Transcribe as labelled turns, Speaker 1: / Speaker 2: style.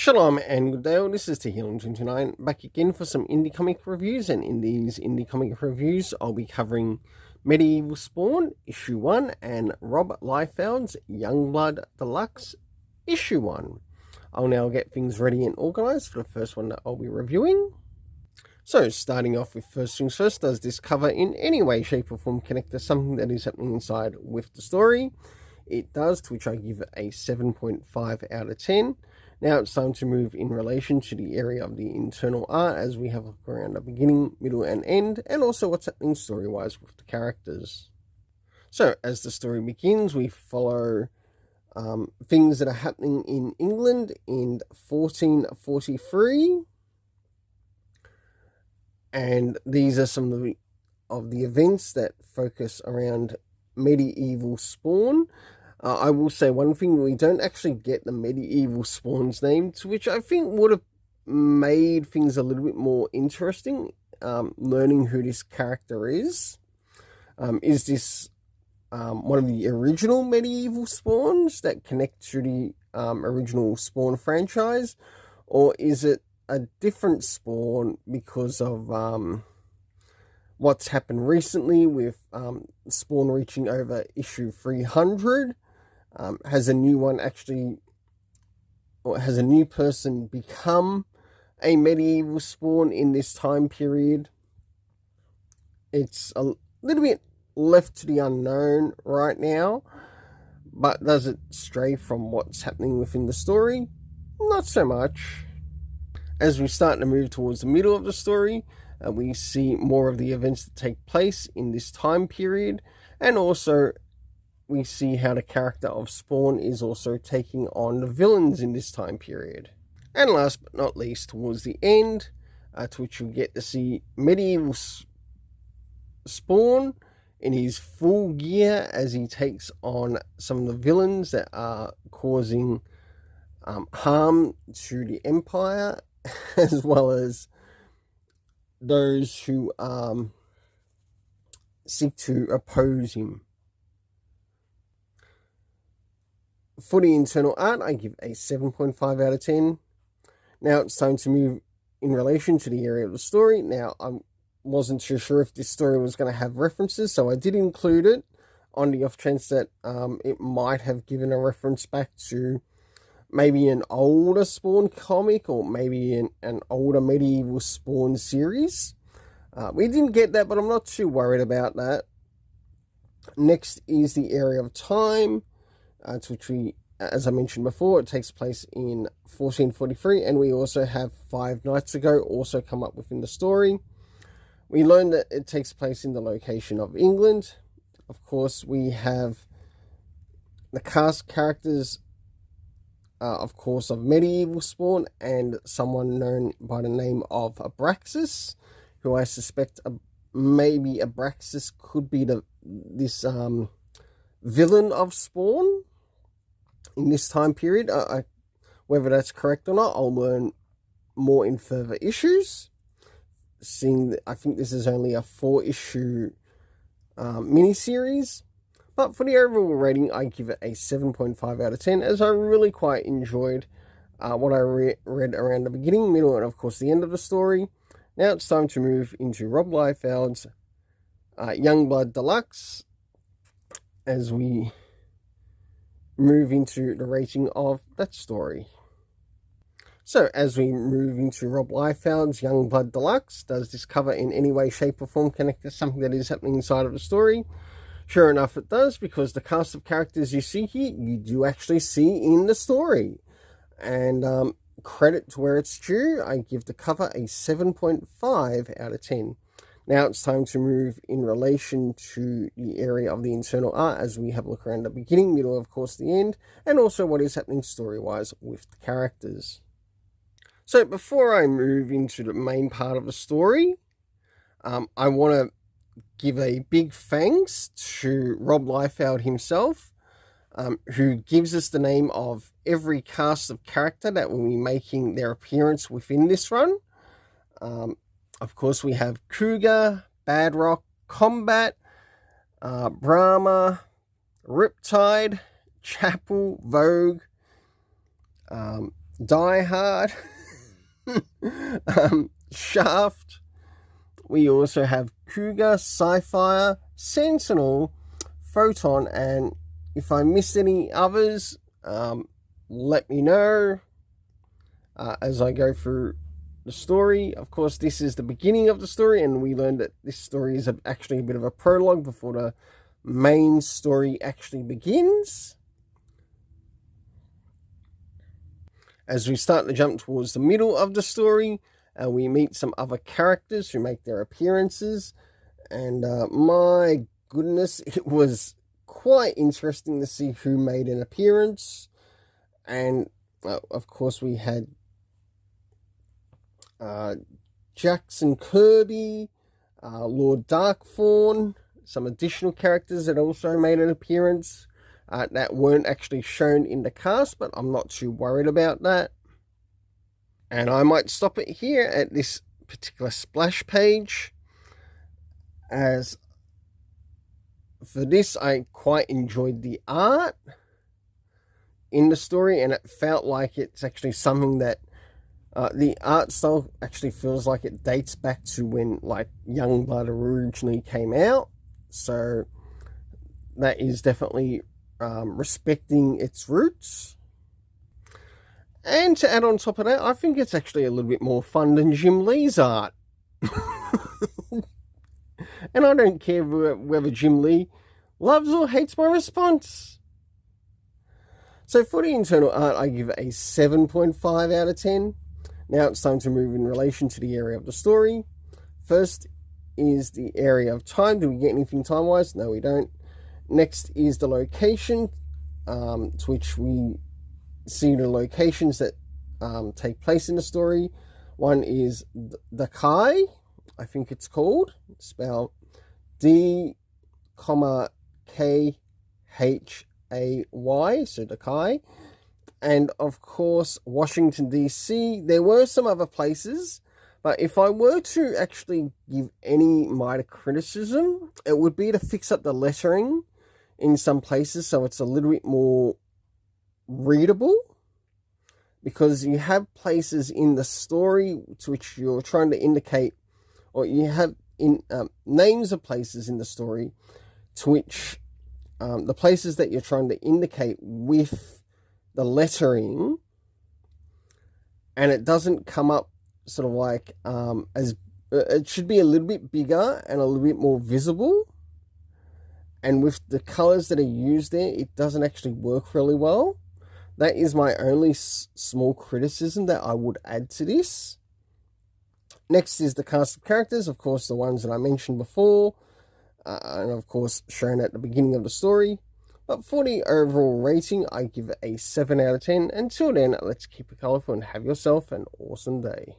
Speaker 1: Shalom and good day all, this is Healing29 back again for some indie comic reviews, and in these indie comic reviews I'll be covering Medieval Spawn Issue 1 and Rob Liefeld's Youngblood Deluxe Issue 1. I'll now get things ready and organised for the first one that I'll be reviewing. So starting off with first things first, does this cover in any way, shape or form connect to something that is happening inside with the story? It does, to which I give it a 7.5 out of 10. Now it's time to move in relation to the area of the internal art, as we have a look around the beginning, middle and end, and also what's happening story-wise with the characters. So as the story begins, we follow things that are happening in England in 1443, and these are some of the events that focus around medieval Spawn. I will say one thing, we don't actually get the medieval Spawn's name, to which I think would have made things a little bit more interesting, learning who this character is. Is this one of the original medieval Spawns that connect to the original Spawn franchise, or is it a different Spawn because of what's happened recently with Spawn reaching over issue 300? Has a new one actually, or has a new person become a medieval Spawn in this time period? It's a little bit left to the unknown right now, but does it stray from what's happening within the story? Not so much. As we start to move towards the middle of the story, we see more of the events that take place in this time period, and also we see how the character of Spawn is also taking on the villains in this time period. And last but not least, towards the end, to which we get to see medieval Spawn in his full gear as he takes on some of the villains that are causing harm to the Empire, as well as those who seek to oppose him. For the internal art, I give a 7.5 out of 10. Now it's time to move in relation to the area of the story. Now, I wasn't too sure if this story was going to have references, so I did include it on the off chance that it might have given a reference back to maybe an older Spawn comic, or maybe an older medieval Spawn series. We didn't get that, but I'm not too worried about that. Next is the area of time, to which we, as I mentioned before, it takes place in 1443, and we also have 5 Nights Ago also come up within the story. We learn that it takes place in the location of England. Of course, we have the cast characters, of course, of medieval Spawn, and someone known by the name of Abraxas, who I suspect maybe Abraxas could be this villain of Spawn in this time period. Whether that's correct or not, I'll learn more in further issues, seeing that I think this is only a 4-issue miniseries. But for the overall rating, I give it a 7.5 out of 10, as I really quite enjoyed what I read around the beginning, middle, and of course the end of the story. Now it's time to move into Rob Liefeld's Youngblood Deluxe, as we move into the rating of that story. So as we move into Rob Liefeld's Youngblood Deluxe, does this cover in any way, shape or form connect to something that is happening inside of the story? Sure enough it does, because the cast of characters you see here, you do actually see in the story. And credit to where it's due, I give the cover a 7.5 out of 10. Now it's time to move in relation to the area of the internal art, as we have a look around the beginning, middle, of course the end, and also what is happening story-wise with the characters. So before I move into the main part of the story, I want to give a big thanks to Rob Liefeld himself, who gives us the name of every cast of character that will be making their appearance within this run. Of course, we have Cougar, Badrock, Combat, Brahma, Riptide, Chapel, Vogue, Die Hard, Shaft. We also have Cougar, Sci-Fi, Sentinel, Photon, and if I missed any others, let me know as I go through the story. Of course, this is the beginning of the story, and we learned that this story is actually a bit of a prologue before the main story actually begins. As we start to jump towards the middle of the story, we meet some other characters who make their appearances, and my goodness, it was quite interesting to see who made an appearance. And of course, we had Jackson Kirby, Lord Darkthorn, some additional characters that also made an appearance that weren't actually shown in the cast, but I'm not too worried about that. And I might stop it here at this particular splash page, as for this, I quite enjoyed the art in the story, and it felt like it's actually something that the art style actually feels like it dates back to when like Youngblood originally came out. So that is definitely respecting its roots. And to add on top of that, I think it's actually a little bit more fun than Jim Lee's art. And I don't care whether Jim Lee loves or hates my response. So for the internal art, I give it a 7.5 out of 10. Now it's time to move in relation to the area of the story. First is the area of time. Do we get anything time-wise? No, we don't. Next is the location, to which we see the locations that take place in the story. One is the Kai, I think it's called, spelled D, K, H, A, Y, so the Kai. And of course, Washington, D.C. There were some other places, but if I were to actually give any minor criticism, it would be to fix up the lettering in some places so it's a little bit more readable, because you have places in the story to which you're trying to indicate, or you have in names of places in the story to which the places that you're trying to indicate with the lettering, and it doesn't come up sort of like as it should be a little bit bigger and a little bit more visible, and with the colors that are used there, it doesn't actually work really well. That is my only small criticism that I would add to this. Next is the cast of characters, of course, the ones that I mentioned before, and of course shown at the beginning of the story. But for the overall rating, I give it a 7 out of 10. Until then, let's keep it colorful and have yourself an awesome day.